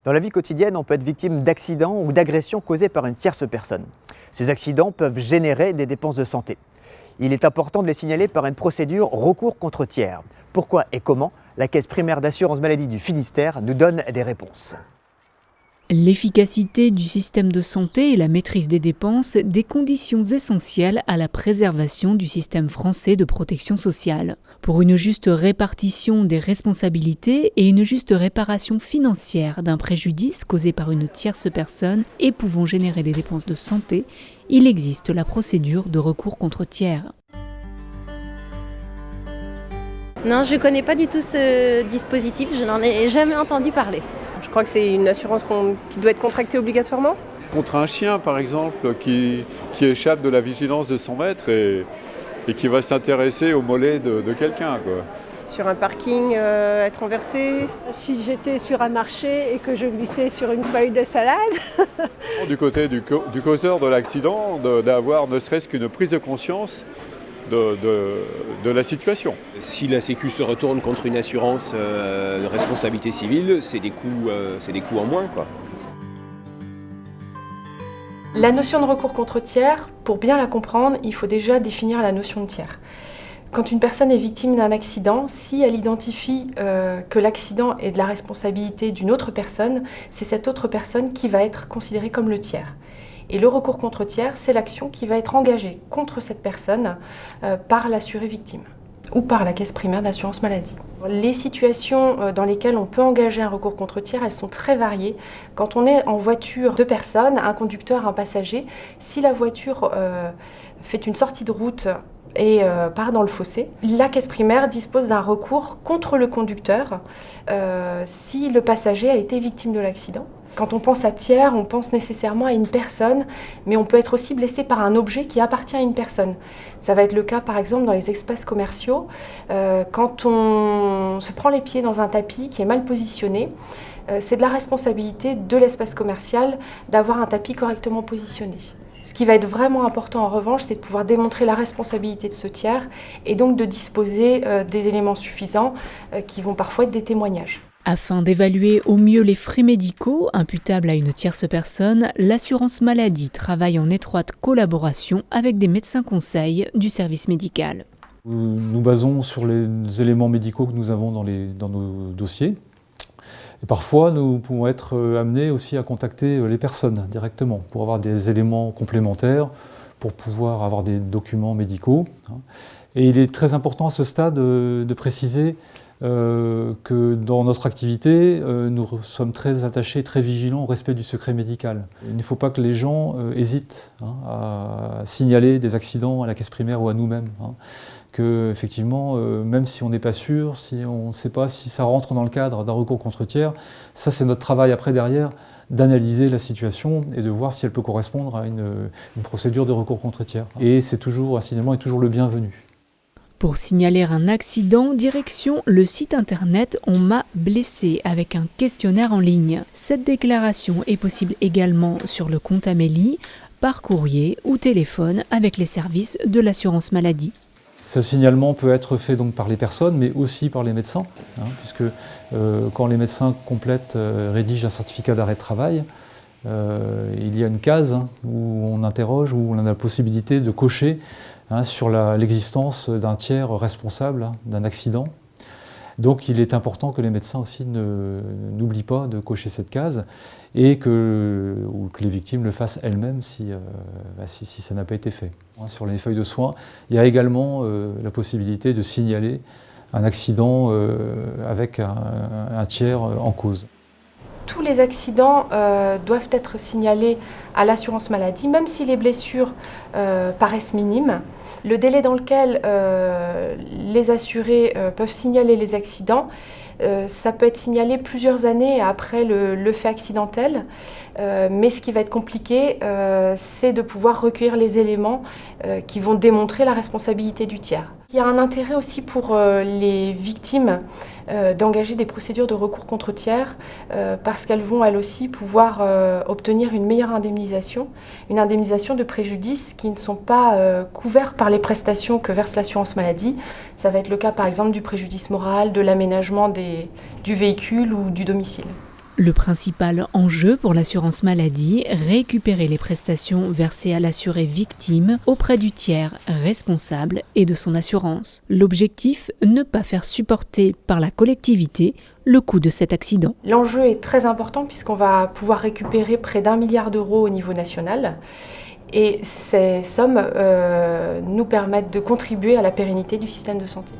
Dans la vie quotidienne, on peut être victime d'accidents ou d'agressions causées par une tierce personne. Ces accidents peuvent générer des dépenses de santé. Il est important de les signaler par une procédure recours contre tiers. Pourquoi et comment? La Caisse primaire d'assurance maladie du Finistère nous donne des réponses. L'efficacité du système de santé et la maîtrise des dépenses, des conditions essentielles à la préservation du système français de protection sociale. Pour une juste répartition des responsabilités et une juste réparation financière d'un préjudice causé par une tierce personne et pouvant générer des dépenses de santé, il existe la procédure de recours contre tiers. Non, je ne connais pas du tout ce dispositif, je n'en ai jamais entendu parler. Je crois que c'est une assurance qui doit être contractée obligatoirement. Contre un chien, par exemple, qui échappe de la vigilance de son maître et qui va s'intéresser au mollet de quelqu'un, quoi. Sur un parking, être renversé. Si j'étais sur un marché et que je glissais sur une feuille de salade. Du côté du causeur de l'accident, d'avoir ne serait-ce qu'une prise de conscience de la situation. Si la Sécu se retourne contre une assurance de responsabilité civile, c'est des coûts en moins, quoi. La notion de recours contre tiers, pour bien la comprendre, il faut déjà définir la notion de tiers. Quand une personne est victime d'un accident, si elle identifie que l'accident est de la responsabilité d'une autre personne, c'est cette autre personne qui va être considérée comme le tiers. Et le recours contre tiers, c'est l'action qui va être engagée contre cette personne par l'assuré victime ou par la caisse primaire d'assurance maladie. Les situations dans lesquelles on peut engager un recours contre tiers, elles sont très variées. Quand on est en voiture, deux personnes, un conducteur, un passager, si la voiture fait une sortie de route et part dans le fossé, la caisse primaire dispose d'un recours contre le conducteur si le passager a été victime de l'accident. Quand on pense à tiers, on pense nécessairement à une personne, mais on peut être aussi blessé par un objet qui appartient à une personne. Ça va être le cas par exemple dans les espaces commerciaux, quand on se prend les pieds dans un tapis qui est mal positionné, c'est de la responsabilité de l'espace commercial d'avoir un tapis correctement positionné. Ce qui va être vraiment important en revanche, c'est de pouvoir démontrer la responsabilité de ce tiers et donc de disposer des éléments suffisants qui vont parfois être des témoignages. Afin d'évaluer au mieux les frais médicaux imputables à une tierce personne, l'assurance maladie travaille en étroite collaboration avec des médecins conseils du service médical. Nous basons sur les éléments médicaux que nous avons dans nos dossiers. Et parfois, nous pouvons être amenés aussi à contacter les personnes directement pour avoir des éléments complémentaires, pour pouvoir avoir des documents médicaux. Et il est très important à ce stade de préciser que dans notre activité, nous sommes très attachés, très vigilants au respect du secret médical. Il ne faut pas que les gens hésitent à signaler des accidents à la caisse primaire ou à nous-mêmes. Que, effectivement, même si on n'est pas sûr, si on ne sait pas si ça rentre dans le cadre d'un recours contre tiers, ça c'est notre travail après derrière, d'analyser la situation et de voir si elle peut correspondre à une procédure de recours contre tiers. Et un signalement est toujours le bienvenu. Pour signaler un accident, direction le site internet On m'a blessé avec un questionnaire en ligne. Cette déclaration est possible également sur le compte Amélie, par courrier ou téléphone avec les services de l'assurance maladie. Ce signalement peut être fait donc par les personnes, mais aussi par les médecins, puisque quand les médecins rédigent un certificat d'arrêt de travail, il y a une case où on interroge, où on a la possibilité de cocher sur l'existence d'un tiers responsable d'un accident. Donc il est important que les médecins aussi n'oublient pas de cocher cette case et que les victimes le fassent elles-mêmes si ça n'a pas été fait. Sur les feuilles de soins, il y a également la possibilité de signaler un accident avec un tiers en cause. Tous les accidents doivent être signalés à l'assurance maladie, même si les blessures paraissent minimes. Le délai dans lequel les assurés peuvent signaler les accidents, ça peut être signalé plusieurs années après le fait accidentel, mais ce qui va être compliqué, c'est de pouvoir recueillir les éléments qui vont démontrer la responsabilité du tiers. Il y a un intérêt aussi pour les victimes d'engager des procédures de recours contre tiers parce qu'elles vont elles aussi pouvoir obtenir une meilleure indemnisation, une indemnisation de préjudices qui ne sont pas couverts par les prestations que verse l'assurance maladie. Ça va être le cas par exemple du préjudice moral, de l'aménagement du véhicule ou du domicile. Le principal enjeu pour l'assurance maladie, récupérer les prestations versées à l'assuré victime auprès du tiers responsable et de son assurance. L'objectif, ne pas faire supporter par la collectivité le coût de cet accident. L'enjeu est très important puisqu'on va pouvoir récupérer près d'1 milliard d'euros au niveau national. Et ces sommes nous permettent de contribuer à la pérennité du système de santé.